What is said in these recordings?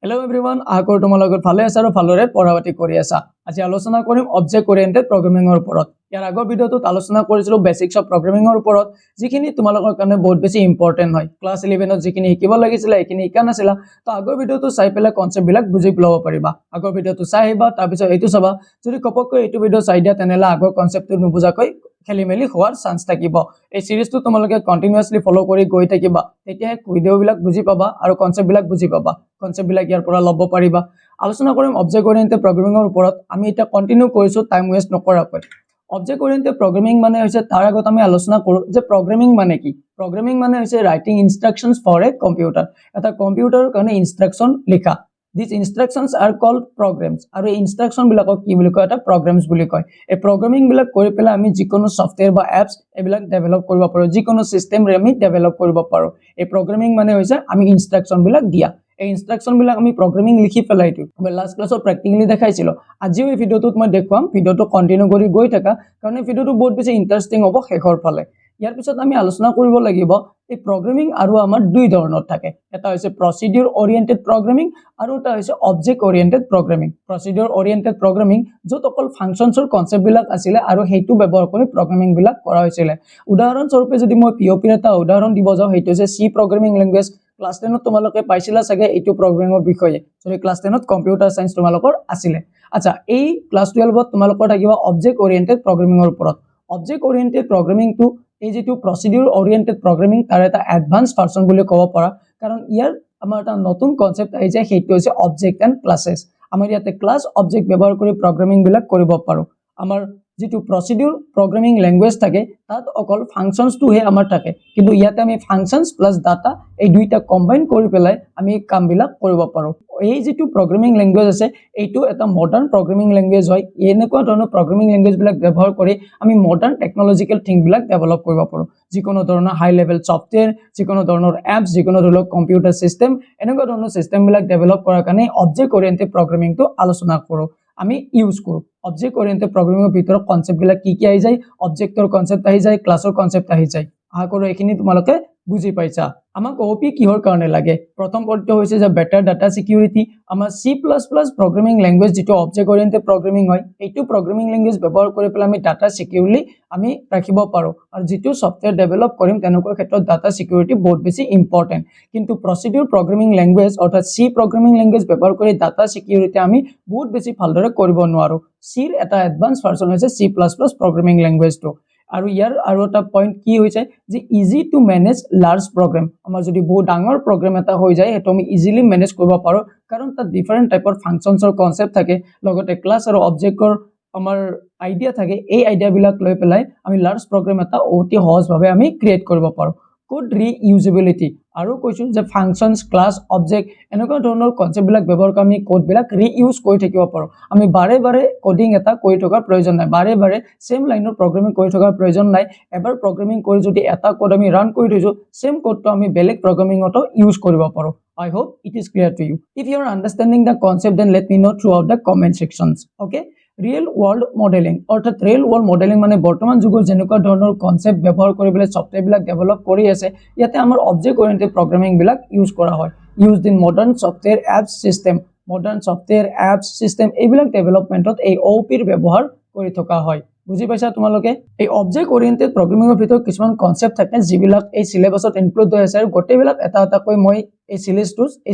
Hello everyone, আশা তোমালোকৰ ভালে আছা আৰু ভালৰে পঢ়াপাতি কৰি আছা। আজি আলোচনা কৰিম অবজেক্ট ওৰিয়েন্টেড প্ৰগ্ৰামিংৰ ওপৰত। ইয়াৰ আগৰ ভিডিওটোত আলোচনা কৰিছিলো বেসিক্স অফ প্ৰগ্ৰামিংৰ ওপৰত, যিখিনি তোমালোকৰ কাৰণে বহুত বেছি ইম্পৰ্টেন্ট হয়। ক্লাস 11ত যিখিনি শিকিব লাগিছিল এইখিনি শিকা নাছিলা, তো আগৰ ভিডিওটো চাই পেলাই কনসেপ্ট বিলাক বুজি ল'ব পাৰিবা। আগৰ ভিডিওটো চাই আহিবা, তাৰ পিছত এইটো চাবা। যদি কপককৈ এইটো ভিডিও চাই দিয়া তেনেহলে আগৰ কনসেপ্টটো নুবুজাকৈ খেলিমেলি হোৱাৰ চান্স থাকিব। এই সিৰিজটো তোমালোকে কন্টিনিউয়াসলি ফলো কৰি গৈ থাকিবা, তেতিয়াহে ভিডিওবিলাক বুজি পাবা আৰু কনসেপ্টবিলাক বুজি পাবা। কনসেপ্টবিলাক ইয়াৰ পৰা ল'ব পাৰিবা। আলোচনা কৰিম অবজেক্ট ওৰিয়েন্টেড প্ৰগ্ৰামিংৰ ওপৰত। আমি এটা কন্টিনিউ কৰিছো টাইম ওয়েস্ট নকৰাকৈ। অবজেক্ট ওৰিয়েন্টেড প্ৰগ্ৰামিং মানে হৈছে, তাৰ আগত আমি আলোচনা কৰো যে প্ৰগ্ৰামিং মানে কি। প্ৰগ্ৰামিং মানে হৈছে ৰাইটিং ইনস্ট্ৰাকশনস ফৰ এ কম্পিউটাৰ। এটা কম্পিউটাৰৰ কাৰণে ইনস্ট্ৰাকশন লিখা। These instructions are called programs. আৰু এই ইনস্ট্ৰাকশন বিলাকক কি বুলি কয়, এটা প্ৰগ্ৰামস বুলি কয়। এই প্ৰগ্ৰামিং বিলাক কৰি পেলাই আমি যিকোনো সফটওয়্যাৰ বা এপছ এবিলাক ডেভেলপ কৰিব পাৰো, যিকোনো সিস্টেম আমি ডেভেলপ কৰিব পাৰো। এই প্ৰগ্ৰামিং মানে হৈছে আমি ইনস্ট্ৰাকশন বিলাক দিয়া। এই ইনস্ট্ৰাকশন বিলাক আমি প্ৰগ্ৰামিং লিখি পেলাই দিও। মই লাষ্ট ক্লাছত প্ৰ্যাকটিক্যালি দেখাইছিলো। আজিও এই ভিডিওটোত মই দেখুৱাম। ভিডিওটো কন্টিনিউ কৰি গৈ থাকা, কাৰণ এই ভিডিওটো বহুত বেছি ইন্টাৰেষ্টিং হ'ব শেষৰ ফালে। ইয়াৰ পিছত আমি আলোচনা কৰিব লাগিব এই প্ৰগ্ৰামিং আৰু আমাৰ দুই ধৰণৰ থাকে। এটা হৈছে প্ৰসিডিউৰ ওৰিয়েন্টেড প্ৰগ্ৰামিং আৰু এটা হৈছে অবজেক্ট ওৰিয়েন্টেড প্ৰগ্ৰামিং। প্ৰসিডিউৰ ওৰিয়েন্টেড প্ৰগ্ৰামিং য'ত অকল ফাংচনছৰ কনসেপ্ট বিলাক আছিল আৰু সেইটো ব্যৱহাৰ কৰি প্ৰগ্ৰামিং বিলাক কৰা হৈছিল। উদাহৰণ স্বৰূপে যদি মই পিঅপিৰ এটা উদাহৰণ দিব যাওঁ, সেইটো হৈছে সি প্ৰগ্ৰামিং ল্যাঙ্গুৱেজ। ক্লাস 10ত তোমালোকে পাইছিলা চাগে এইটো প্ৰগ্ৰামিংৰ বিষয়ে, যদি ক্লাস 10ত কম্পিউটাৰ সায়েন্স তোমালোকৰ আছিলে। আচ্ছা, এই ক্লাস 12ত তোমালোকৰ থাকিব অবজেক্ট ওৰিয়েন্টেড প্ৰগ্ৰামিংৰ ওপৰত। অবজেক্ট ওৰিয়েন্টেড প্ৰগ্ৰামিংটো এই যেটো প্ৰসিডিউৰ ওৰিয়েন্টেড প্ৰগ্ৰামিং তাৰ এটা এডভান্স ভাৰ্সন বুলি ক'ব পাৰা, কাৰণ ইয়াৰ আমাৰ এটা নতুন কনসেপ্ট আহি যায়, সেইটো হৈছে অবজেক্ট এন্ড ক্লাसेस। আমাৰ ইয়াতে ক্লাস অবজেক্ট ব্যৱহাৰ কৰি প্ৰগ্ৰামিং বিলাক কৰিব পাৰো। আমাৰ যেটো প্ৰসিডিউৰ প্ৰগ্ৰামিং ল্যাঙ্গুৱেজ থাকে তাত অকল ফাংচনছটোহে আমাৰ থাকে, কিন্তু ইয়াতে আমি ফাংচনছ প্লাস ডাটা এই দুইটা কম্বাইন কৰি পেলাই আমি কামবিলাক কৰিব পাৰো। এই যেটো প্ৰগ্ৰামিং ল্যাঙ্গুৱেজ আছে এইটো এটা মডাৰ্ন প্ৰগ্ৰামিং ল্যাঙ্গুৱেজ হয়। এনেকুৱা ধৰণৰ প্ৰগ্ৰামিং ল্যাঙ্গুৱেজ বিলাক ব্যৱহাৰ কৰি আমি মডাৰ্ন টেকনলজিক্যাল থিং বিলাক ডেভেলপ কৰিব পাৰো। যিকোনো ধৰণৰ হাই লেভেল সফটওয়্যাৰ, যিকোনো ধৰণৰ এপছ, যিকোনো ধৰণৰ কম্পিউটাৰ সিস্টেম, এনেকুৱা ধৰণৰ সিস্টেম বিলাক ডেভেলপ কৰাৰ কাৰণে অবজেক্ট ওৰিয়েন্টেড প্ৰগ্ৰামিংটো আলোচনা কৰো, আমি ইউজ কৰো। অবজেক্ট ওৰিয়েন্টেড প্ৰগ্ৰামিংৰ ভিতৰত কনসেপ্ট বিলাক কি আহি যায়, অবজেক্টৰ কনসেপ্ট আহি যায়, ক্লাছৰ কনসেপ্ট আহি যায়। আশা কৰো এইখিনি তোমালোকে বুজি পাইছা। আমাক ওপি কিহৰ কাৰণে লাগে? প্ৰথম পইণ্টটো হৈছে যে বেটাৰ ডাটা সিকিউৰিটি। আমাৰ C++ প্ৰগ্ৰামিং ল্যাঙ্গুৱেজ যেটো অবজেক্ট ওৰিয়েন্টেড প্ৰগ্ৰামিং হয়, এইটো প্ৰগ্ৰামিং ল্যাঙ্গুৱেজ ব্যৱহাৰ কৰি পেলাই আমি ডাটা সিকিউৰলি আমি ৰাখিব পাৰো। আৰু যেটো সফটওয়্যাৰ ডেভেলপ কৰিম তেনেকুৱা ক্ষেত্ৰত ডাটা সিকিউৰিটি বহুত বেছি ইম্পৰ্টেন্ট। কিন্তু প্ৰসিডিউৰ প্ৰগ্ৰামিং ল্যাঙ্গুৱেজ অৰ্থাৎ C প্ৰগ্ৰামিং ল্যাঙ্গুৱেজ ব্যৱহাৰ কৰি ডাটা সিকিউৰিটি আমি বহুত বেছি ভালদৰে কৰিব নোৱাৰো। Cৰ এটা এডভান্স ভাৰ্সন হৈছে C++ প্ৰগ্ৰামিং ল্যাঙ্গুৱেজটো। আৰু ইয়াৰ আৰু এটা পইণ্ট কি হৈছে যে easy to manage large program. আমাৰ যদি বহুত ডাঙৰ প্ৰগ্ৰাম এটা হৈ যায়, সেইটো আমি ইজিলি মেনেজ কৰিব পাৰো, কাৰণ তাত ডিফাৰেন্ট টাইপৰ ফাংচনছৰ কনসেপ্ট থাকে, লগতে ক্লাস আৰু অবজেক্টৰ আমাৰ আইডিয়া থাকে। এই আইডিয়াবিলাক লৈ পেলাই আমি লাৰ্জ প্ৰগ্ৰাম এটা অতি সহজভাৱে আমি ক্ৰিয়েট কৰিব পাৰো। কোড ৰিইউজেবিলিটি, আৰু কৈছো যে ফাংচনছ, ক্লাস, অবজেক্ট এনেকুৱা ধৰণৰ কনসেপ্ট বিলাক ব্যৱহাৰ কৰি আমি কোড বিলাক ৰিইউজ কৰি থাকিব পাৰো। আমি বাৰে বাৰে কোডিং এটা কৰি থকাৰ প্ৰয়োজন নাই, বাৰে বাৰে সেম লাইনৰ প্ৰগ্ৰামিং কৰি থকাৰ প্ৰয়োজন নাই। এবাৰ প্ৰগ্ৰামিং কৰি যদি এটা কোড আমি ৰান কৰি দিছো, সেম কোডটো আমি বেলেগ প্ৰগ্ৰামিংতো ইউজ কৰিব পাৰো। I hope it is clear to you. If you are understanding the concept, then let me know throughout the comment sections. Okay? Real world modelling, অৰ্থাৎ ৰিয়েল ওয়াৰ্ল্ড মডেলিং মানে বৰ্তমান যুগৰ যেনেকুৱা ধৰণৰ কনসেপ্ট ব্যৱহাৰ কৰি পেলাই সফটওয়্যাৰ বিলাক ডেভেলপ কৰি আছে, ইয়াতে আমাৰ অবজেক্ট ওৰিয়েন্টেড প্ৰগ্ৰামিং বিলাক ইউজ কৰা হয়। Used in modern software apps system. Modern software apps system এইবিলাক ডেভেলপমেন্টত এই OOPৰ ব্যৱহাৰ কৰি থকা হয়। বুজি পাইছা তোমালোকে? এই অবজেক্ট ওৰিয়েন্টেড প্ৰগ্ৰামিংৰ ভিতৰত কিছুমান কনসেপ্ট থাকে যিবিলাক এই সিলেবাসত ইনক্লুড হৈ আছে, আৰু গোটেইবিলাক এটা এটাকৈ মই এই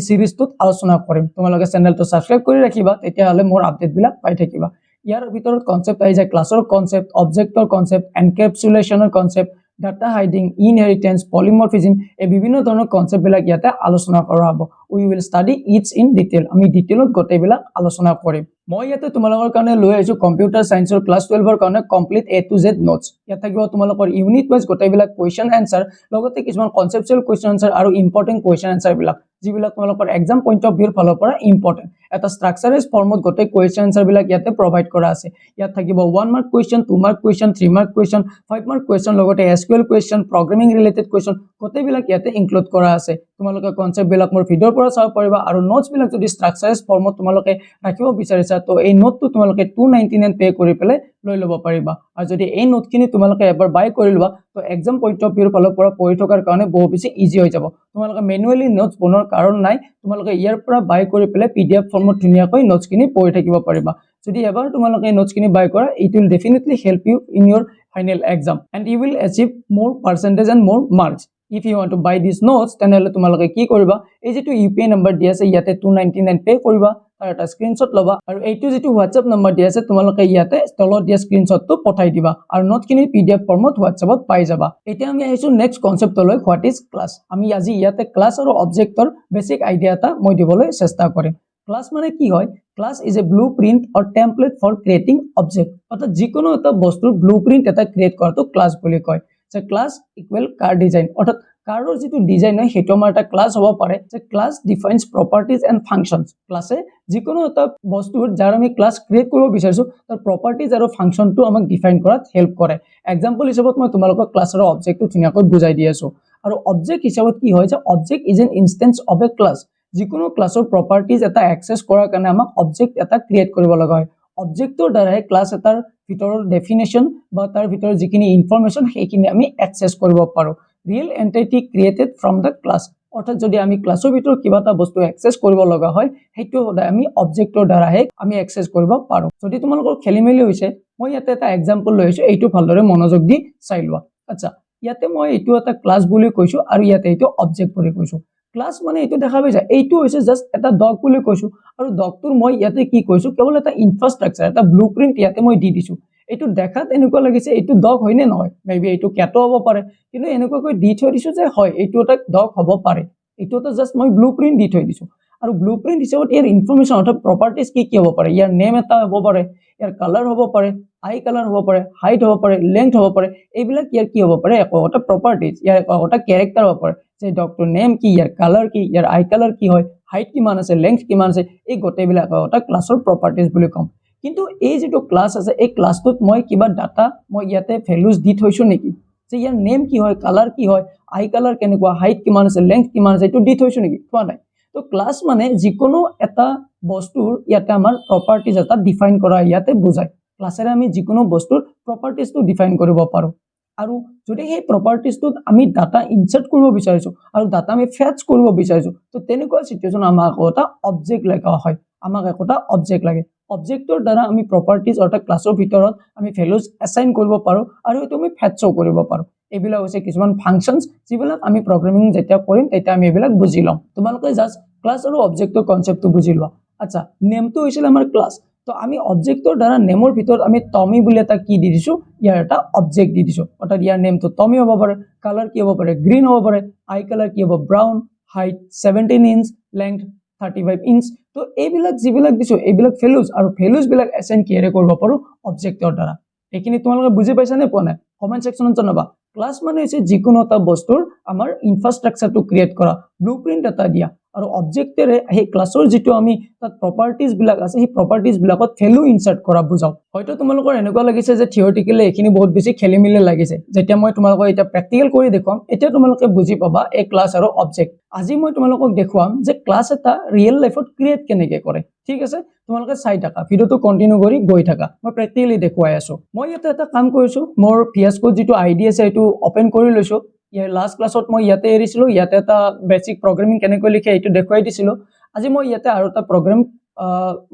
সিৰিজটোত আলোচনা কৰিম। তোমালোকে চেনেলটো সাবস্ক্ৰাইব কৰি ৰাখিবা, তেতিয়াহলে মোৰ আপডেট বিলাক পাই থাকিবা। ইয়াৰ ভিতৰত কনসেপ্ট আহি যায় ক্লাছৰ কনসেপ্ট, অবজেক্টৰ কনসেপ্ট, এনকেপসুলেশনৰ concept, data hiding, inheritance, polymorphism, এই বিভিন্ন ধৰণৰ কনসেপ্ট বিলাক ইয়াতে আলোচনা কৰা হ'ব। We will study its in detail. আমি ডিটেইলত গোটেইবিলাক আলোচনা কৰিম। মই ইয়াতে তোমালোকৰ কাৰণে লৈ আহিছো কম্পিউটাৰ সায়েন্সৰ ক্লাস 12ৰ কাৰণে complete A to Z notes. ইয়াত থাকিব তোমালোকৰ ইউনিট ওয়াইজ গোটেইবিলাক কোৱেশ্চন এনসাৰ, লগতে কিছুমান কনসেপচুৱেল কোৱেশ্চন এনসাৰ আৰু ইম্পৰ্টেন্ট কোৱেশ্চন এনসাৰ বিলাক, যিবিলাক তোমালোকৰ এক্সাম পইণ্ট অফ ভিউৰ ফালৰ পৰা ইম্পৰ্টেন্ট। এটা স্ট্ৰাকচাৰাইজ ফৰ্মত গোটেই কোৱেশ্চন এনসাৰ বিলাক ইয়াতে প্ৰভাইড কৰা আছে। ইয়াত থাকিব 1 mark question, 2 mark question, 3 mark question, 5 mark question, লগতে SQL question, programming related question, গোটেইবিলাক ইয়াতে ইনক্লুড কৰা আছে তোমালোকে কনসেপ্টবিলাক মোৰ ভিডিঅ'ৰ পৰা চাব পাৰিবা আৰু নোটছবিলাক যদি ষ্ট্ৰাকচাৰাইজ ফৰ্মত তোমালোকে ৰাখিব বিচাৰিছা তো এই নোটটো তোমালোকে 299 পে কৰি পেলে লৈ ল'ব পাৰিবা আৰু যদি এই নোটখিনি তোমালোকে এবাৰ বাই কৰি লোৱা তো এক্সাম পইণ্ট অফ ভিউৰ ফালৰ পৰা পঢ়ি থকাৰ কাৰণে বহুত বেছি ইজি হৈ যাব তোমালোকে মেনুৱেলি নোটছ বনোৱাৰ কাৰণ নাই তোমালোকে ইয়াৰ পৰা বাই কৰি পেলে পিডিএফ ফৰ্মত ধুনীয়াকৈ নোটছখিনি পঢ়ি থাকিব পাৰিবা যদি এবাৰ তোমালোকে নোটছখিনি বাই কৰা it will definitely help you in your final exam and you will achieve more percentage and more marks if you want to buy these notes তেনেহলে তোমালোকে কি কৰিবা এই যেটো ইউপিআই নম্বৰ দি আছে ইয়াতে 299 পে কৰিবা আৰু এটা স্ক্ৰিনশ্বট লবা আৰু এইটো যেটো WhatsApp নম্বৰ দি আছে তোমালোকে ইয়াতে তলত দিয়া স্ক্ৰিনশ্বটটো পঠাই দিবা আৰু নোটখিনি পিডিএফ ফৰ্মত WhatsAppত পাই যাবা এতিয়া আমি আহিছো নেক্সট কনসেপ্টলৈ হোৱাট ইজ ক্লাছ আমি আজি ইয়াতে ক্লাছ আৰু অবজেক্টৰ বেসিক আইডিয়া এটা মই দিবলৈ চেষ্টা কৰিম ক্লাছ মানে কি হয় class is a blueprint or template for creating object অৰ্থাৎ যিকোনো এটা বস্তুৰ ব্লুপ্ৰিন্ট এটা ক্ৰিয়েট কৰাটো ক্লাছ বুলি কয় যে ক্লাছ ইকুৱেল কাৰ ডিজাইন অৰ্থাৎ কাৰৰ যেটো ডিজাইন হয় হেটো আমাৰ এটা ক্লাছ হ'ব পাৰে যে class defines properties and functions ক্লাছে যিকোনো এটা বস্তুৰ যাৰ আমি ক্লাছ ক্ৰিয়েট কৰিব বিচাৰিছো তাৰ প্ৰপাৰ্টিজ আৰু ফাংচনটো আমাক ডিফাইন কৰাত হেল্প কৰে এক্সাম্পল হিচাপত মই তোমালোকক ক্লাছ আৰু অবজেক্টটো ধুনীয়াকৈ বুজাই দি আছো আৰু অবজেক্ট হিচাপত কি হয় যে object is an instance of A class যিকোনো ক্লাছৰ প্ৰপাৰ্টিজ এটা এক্সেছ কৰাৰ কাৰণে আমাক অবজেক্ট এটা ক্ৰিয়েট কৰিব লগা হয় অবজেক্টৰ দ্বাৰা ক্লাছ এটাৰ ভিতৰৰ ডেফিনেশ্যন বা তাৰ ভিতৰৰ যিখিনি ইনফৰমেশ্যন সেইখিনি আমি এক্সেছ কৰিব পাৰো real entity created from the class অৰ্থাৎ যদি আমি ক্লাছৰ ভিতৰত কিবা এটা বস্তু এক্সেছ কৰিব লগা হয় সেইটো সদায় আমি অবজেক্টৰ দ্বাৰাহে আমি এক্সেছ কৰিব পাৰো যদি তোমালোকৰ খেলিমেলি হৈছে মই ইয়াতে এটা এক্সাম্পল লৈছো এইটো ভালদৰে মনোযোগ দি চাই লোৱা আচ্ছা ইয়াতে মই এইটো এটা ক্লাছ বুলি কৈছো আৰু ইয়াতে এইটো অবজেক্ট বুলি কৈছো ক্লাছ মানে এইটো দেখা পাইছা এইটো হৈছে জাস্ট এটা ডগ বুলি কৈছো আৰু ডগটোৰ মই ইয়াতে কি কৈছো কেৱল এটা ইনফ্ৰাষ্ট্ৰাকচাৰ এটা ব্লুপ্ৰিন্ট ইয়াতে মই দি দিছো এইটো দেখাত এনেকুৱা লাগিছে এইটো ডগ হয় নে নহয় মেবি এইটো ক্যাটো হ'ব পাৰে কিন্তু এনেকুৱাকৈ দি থৈ দিছো যে হয় এইটো এটা ডগ হ'ব পাৰে এইটো এটা জাস্ট মই ব্লুপ্ৰিন্ট দি থৈ দিছো আৰু ব্লুপ্ৰিন্ট হিচাপত ইয়াৰ ইনফৰমেশ্যন অৰ্থাৎ প্ৰপাৰ্টিজ কি হ'ব পাৰে ইয়াৰ নেম এটা হ'ব পাৰে ইয়াৰ কালাৰ হ'ব পাৰে আই কালাৰ হ'ব পাৰে হাইট হ'ব পাৰে লেংথ হ'ব পাৰে এইবিলাক ইয়াৰ কি হ'ব পাৰে একোটা প্ৰপাৰ্টিজ ইয়াৰ একোটা ক্যাৰেক্টাৰ হ'ব পাৰে যে ডগটোৰ নেম কি ইয়াৰ কালাৰ কি ইয়াৰ আই কালাৰ কি হয় হাইট কিমান আছে লেংথ কিমান আছে এই গোটেইবিলাক একোটা ক্লাছৰ প্ৰপাৰ্টিজ বুলি কম কিন্তু এই যেটো ক্লাছ আছে এই ক্লাছটোত মই কিবা ডাটা মই ইয়াতে ভ্যালুজ দি থৈছো নেকি যে ইয়াৰ নেম কি হয় কালাৰ কি হয় আই কালাৰ কেনেকুৱা হাইট কিমান আছে লেংথ কিমান আছে এইটো দি থৈছো নেকি কোৱা নাই তো ক্লাছ মানে যিকোনো এটা বস্তুৰ ইয়াতে আমাৰ প্ৰপাৰ্টিজ এটা ডিফাইন কৰা ইয়াতে বুজায় ক্লাছেৰে আমি যিকোনো বস্তুৰ প্ৰপাৰ্টিজটো ডিফাইন কৰিব পাৰো আৰু যদি সেই প্ৰপাৰ্টিজটোত আমি ডাটা ইনসাৰ্ট কৰিব বিচাৰিছো আৰু ডাটা আমি ফেচ কৰিব বিচাৰিছো তো তেনেকুৱা সিচুৱেচন আমাক এটা অবজেক্ট লাগা হয় আমাক এটা অবজেক্ট লাগে অবজেক্টৰ দ্বাৰা আমি প্ৰপাৰ্টিজ অৰ্থাৎ ক্লাছৰ ভিতৰত আমি ভ্যালুজ এসাইন কৰিব পাৰো আৰু এটো আমি ফেচও কৰিব পাৰো এইবিলাক হৈছে কিছুমান ফাংচনছ যিবিলাক আমি প্ৰগ্ৰামিং যেতিয়া কৰিম তেতিয়া আমি এইবিলাক বুজি লম তোমালোকে জাস্ট ক্লাছ আৰু অবজেক্টৰ কনসেপ্টটো বুজি লোৱা আচ্ছা নেমটো হৈছিল আমাৰ ক্লাছ তো আমি অবজেক্টৰ দ্বাৰা নেমৰ ভিতৰত আমি টমি বুলি এটা কি দি দিছো ইয়াৰ এটা অবজেক্ট দি দিছো অৰ্থাৎ ইয়াৰ নেমটো টমি হ'ব পাৰে কালাৰ কি হ'ব পাৰে গ্ৰীন হ'ব পাৰে আই কালাৰ কি হ'ব brown height 17 inch length 35 inch তো এইবিলাক যিবিলাক দিছো এইবিলাক ভ্যালুজ আৰু ভ্যালুজ বিলাক এসাইন কিৰে কৰিব পাৰো অবজেক্টৰ দ্বাৰা এইখিনি তোমালোকে বুজি পাইছা নে পোৱা নাই কমেন্ট সেকশনত জনাবা ক্লাছ মানে হৈছে যিকোনো এটা বস্তুৰ আমাৰ ইনফ্ৰাষ্ট্ৰাকচাৰটো ক্ৰিয়েট কৰা ব্লুপ্ৰিন্ট এটা দিয়া আৰু অবজেক্টৰে এই ক্লাছৰ যেটো আমি তাত প্ৰপাৰ্টিজ বিলাক আছে এই প্ৰপাৰ্টিজ বিলাকত ভ্যালু ইনসাৰ্ট কৰা বুজাও হয়তো তোমালোকৰ এনেকুৱা লাগিছে যে থিওৰিটিক্যালি এখিনি বহুত বেছি খেলিমিলি লাগিছে যেতিয়া মই তোমালোকক এটা প্ৰ্যাকটিক্যাল কৰি দেখুৱাম এতিয়া তোমালোকে বুজি পাবা এই ক্লাছ আৰু অবজেক্ট আজি মই তোমালোকক দেখুৱাম যে ক্লাছ এটা ৰিয়েল লাইফত ক্ৰিয়েট কেনেকৈ কৰে ঠিক আছে তোমালোকে চাই থাকা ভিডিওটো কন্টিনিউ কৰি গৈ থাকা মই প্ৰ্যাকটিক্যালি দেখুৱাই আছো মই এটা কাম কৰিছো মোৰ VS Code যেটো আইডি আছে এটো ওপেন কৰি লৈছো ইয়াৰ লাষ্ট ক্লাছত মই ইয়াতে এৰিছিলো ইয়াতে এটা বেসিক প্ৰগ্ৰামিং কেনেকৈ লিখে এটো দেখুৱাই দিছিলো আজি মই ইয়াতে আৰু এটা প্ৰগ্ৰাম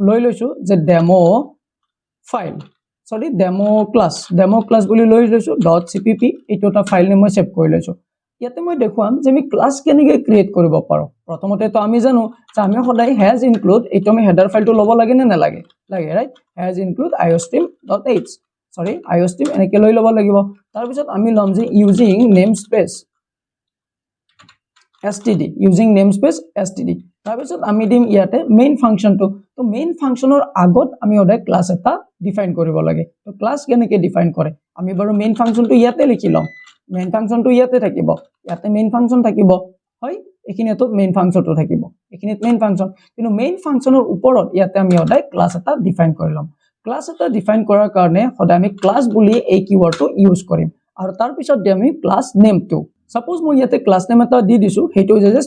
লৈ লৈছো যে ডেমো ফাইল সৰি ডেমো ক্লাছ বুলি লৈ লৈছো .cpp এটো এটা ফাইল নেম মই সেভ কৰি লৈছো ইয়াতে মই দেখুৱাম যে আমি ক্লাছ কেনেকৈ ক্ৰিয়েট কৰিব পাৰো প্ৰথমতে তো আমি জানো যে আমি সদায় has include এটো আমি হেডাৰ ফাইলটো ল'ব লাগে নে নালাগে লাগে right has include iostream.h sorry iostream এনেকৈ লৈ ল'ব লাগিব তাৰ পিছত আমি লম যে using namespace std তাৰ পিছত আমি দিম ইয়াতে মেইন ফাংচনটো তো মেইন ফাংচনৰ আগত আমি ওদাই ক্লাছ এটা ডিফাইন কৰিব লাগে তো ক্লাছ কেনেকৈ ডিফাইন কৰে আমি বাৰু মেইন ফাংচনটো ইয়াতে লিখি লম মেইন ফাংচনটো ইয়াতে থাকিব ইয়াতে মেইন ফাংচন থাকিব হয় এখিনিটো মেইন ফাংচনটো থাকিব এখিনিত মেইন ফাংচন কিন্তু মেইন ফাংচনৰ ওপৰত ইয়াতে আমি ওদাই ক্লাছ এটা ডিফাইন কৰি লম ক্লাছ এটা ডিফাইন কৰাৰ কাৰণে সদায় আমি ক্লাছ বুলি এই কিৱৰ্ডটো ইউজ কৰিম আৰু তাৰ পিছত আমি ক্লাছ নেমটো সাপোজ মই ইয়াতে ক্লাছ নেম এটা দি দিছো, সেইটো হৈছে যে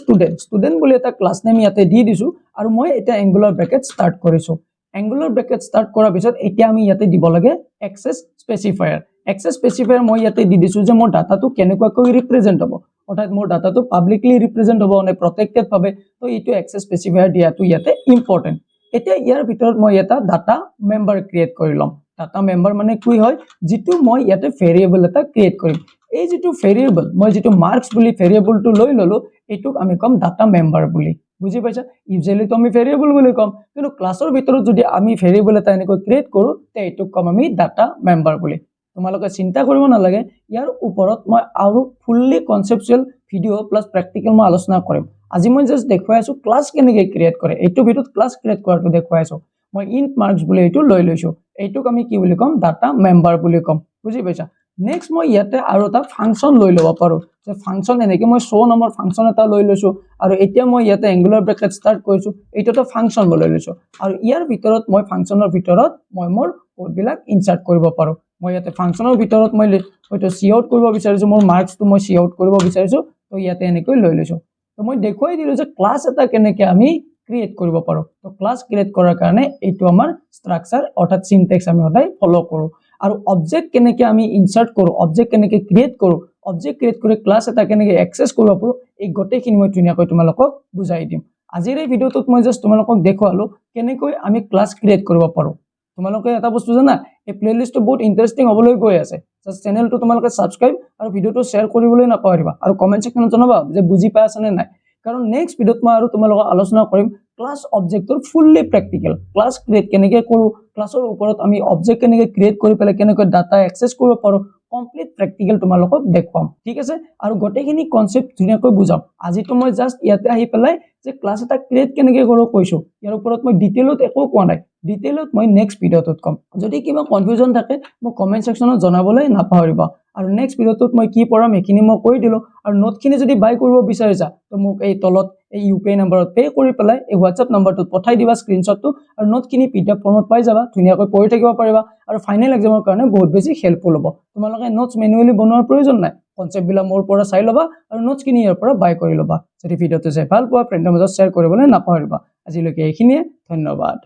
ষ্টুডেণ্ট বুলি এটা ক্লাছ নেম ইয়াতে দি দিছো আৰু মই এটা এংগুলাৰ ব্ৰেকেট ষ্টাৰ্ট কৰিছো। এংগুলাৰ ব্ৰেকেট ষ্টাৰ্ট কৰাৰ পিছত এতিয়া আমি ইয়াতে দিব লাগে এক্সেছ স্পেচিফায়াৰ। এক্সেছ স্পেচিফায়াৰ মই ইয়াতে দি দিছো যে মোৰ ডাটাটো কেনেকুৱাকৈ ৰিপ্ৰেজেণ্ট হ'ব, অৰ্থাৎ মোৰ ডাটাটো পাব্লিকলি ৰিপ্ৰেজেণ্ট হ'ব নে প্ৰটেক্টেড ভাবে, তো এইটো এক্সেছ স্পেচিফায়াৰ দিয়াটো ইয়াতে ইম্পৰ্টেণ্ট। এতিয়া ইয়াৰ ভিতৰত মই এটা ডাটা মেম্বাৰ ক্ৰিয়েট কৰি ল'ম। ডাটা মেম্বাৰ মানে কি হয়, যিটো মই ইয়াতে ভেৰিয়েবল এটা ক্ৰিয়েট কৰিম। এই যিটো ভেৰিয়েবল মই যিটো মাৰ্কছ বুলি ভেৰিয়েবলটো লৈ ললো, এইটোক আমি কম ডাটা মেম্বাৰ বুলি। বুজি পাইছা? ইউজুৱেলি তো আমি ভেৰিয়েবল বুলি কম, কিন্তু ক্লাছৰ ভিতৰত যদি আমি ভেৰিয়েবল এটা এনেকৈ ক্ৰিয়েট কৰো তে এইটোক কম আমি ডাটা মেম্বাৰ বুলি। তোমালোকে চিন্তা কৰিব নালাগে, ইয়াৰ ওপৰত মই আৰু fully conceptual video' plus practical মই আলোচনা কৰিম। আজি মই জাষ্ট দেখুৱাই আছো ক্লাছ কেনেকৈ ক্ৰিয়েট কৰে, এইটো ভিডিঅ'ত ক্লাছ ক্ৰিয়েট কৰাটো দেখুৱাই আছো। মই ইন্ট মাৰ্কছ বুলি এইটো লৈ লৈছো, এইটোক আমি কি বুলি কম, ডাটা মেম্বাৰ বুলি কম। বুজি পাইছা? নেক্সট মই ইয়াতে আৰু এটা ফাংচন লৈ ল'ব পাৰো, যে ফাংচন এনেকৈ মই শো নামৰ ফাংচন এটা লৈ লৈছো আৰু এতিয়া মই ইয়াতে এংগুলাৰ ব্ৰেকেট ষ্টাৰ্ট কৰিছো, এইটো এটা ফাংচন লৈ লৈছো আৰু ইয়াৰ ভিতৰত মই ফাংচনৰ ভিতৰত মই মোৰ কোডবিলাক ইনচাৰ্ট কৰিব পাৰো। মই ইয়াতে ফাংচনৰ ভিতৰত মই হয়তো চি আউট কৰিব বিচাৰিছো, মোৰ মাৰ্কছটো মই চি আউট কৰিব বিচাৰিছো, তো ইয়াতে এনেকৈ লৈ লৈছো। তো মই দেখুৱাই দিলো যে ক্লাছ এটা কেনেকৈ আমি ক্ৰিয়েট কৰিব পাৰো। তো ক্লাছ ক্ৰিয়েট কৰাৰ কাৰণে এইটো আমাৰ ষ্ট্ৰাকচাৰ অৰ্থাৎ সিনটেক্স আমি সদায় ফলো কৰো। আৰু অবজেক্ট কেনেকৈ আমি ইনচাৰ্ট কৰো, অবজেক্ট কেনেকৈ ক্ৰিয়েট কৰো, অবজেক্ট ক্ৰিয়েট কৰি ক্লাছ এটা কেনেকৈ এক্সেছ কৰিব পাৰো, এই গোটেইখিনি মই ধুনীয়াকৈ তোমালোকক বুজাই দিম। আজিৰ এই ভিডিঅ'টোত মই জাষ্ট তোমালোকক দেখুৱালো কেনেকৈ আমি ক্লাছ ক্ৰিয়েট কৰিব পাৰো। তোমালোকে এটা বস্তু জানা, এই প্লেলিষ্টটো বহুত ইণ্টাৰেষ্টিং হ'বলৈ গৈ আছে। জাষ্ট চেনেলটো তোমালোকে ছাবস্ক্ৰাইব আৰু ভিডিঅ'টো শ্বেয়াৰ কৰিবলৈ নাপাহৰিবা আৰু কমেণ্ট ছেকশ্যনত জনাবা যে বুজি পাই আছা নে নাই। কাৰণ নেক্সট ভিডিঅ'ত মই আৰু তোমালোকক আলোচনা কৰিম ক্লাছ অবজেক্টৰ ফুললি প্ৰেক্টিকেল। ক্লাছ ক্ৰিয়েট কেনেকৈ কৰো, ক্লাছৰ ওপৰত আমি অবজেক্ট কেনেকৈ ক্ৰিয়েট কৰি পেলাই কেনেকৈ ডাটা এক্সেছ কৰিব পাৰো, কমপ্লিট প্ৰেক্টিকেল তোমালোকক দেখুৱাম। ঠিক আছে? আৰু গোটেইখিনি কনচেপ্ট ধুনীয়াকৈ বুজাম। আজিতো মই জাষ্ট ইয়াতে আহি পেলাই যে ক্লাছ এটা ক্ৰিয়েট কেনেকৈ কৰো কৈছো, ইয়াৰ ওপৰত মই ডিটেইলত একো কোৱা নাই। ডিটেইলত মই নেক্সট ভিডিঅ'টোত কম। যদি কিবা কনফিউজন থাকে মোক কমেণ্ট ছেকশ্যনত জনাবলৈ নাপাহৰিবা। আৰু নেক্সট ভিডিঅ'টোত মই কি পঢ়াম সেইখিনি মই কৈ দিলো। আৰু নোটখিনি যদি বাই কৰিব বিচাৰিছা তো মোক এই তলত এই ইউপিআই নম্বৰত পে' কৰি পেলাই এই হোৱাটছএপ নম্বৰটোত পঠাই দিবা স্ক্ৰীনশ্বটটো, আৰু নোটখিনি PDF ফৰ্মত পাই যাবা, ধুনীয়াকৈ পঢ়ি থাকিব পাৰিবা আৰু ফাইনেল এক্সামৰ কাৰণে বহুত বেছি হেল্পফুল হ'ব। তোমালোকে নোটছ মেনুৱেলি বনোৱাৰ প্ৰয়োজন নাই, কনচেপ্টবিলাক মোৰ পৰা চাই ল'বা আৰু নোটছখিনি ইয়াৰ পৰা বাই কৰি ল'বা। যদি ভিডিঅ'টো চাই ভাল পোৱা ফ্ৰেণ্ডৰ মাজত শ্বেয়াৰ কৰিবলৈ নাপাহৰিবা। আজিলৈকে এইখিনিয়ে, ধন্যবাদ।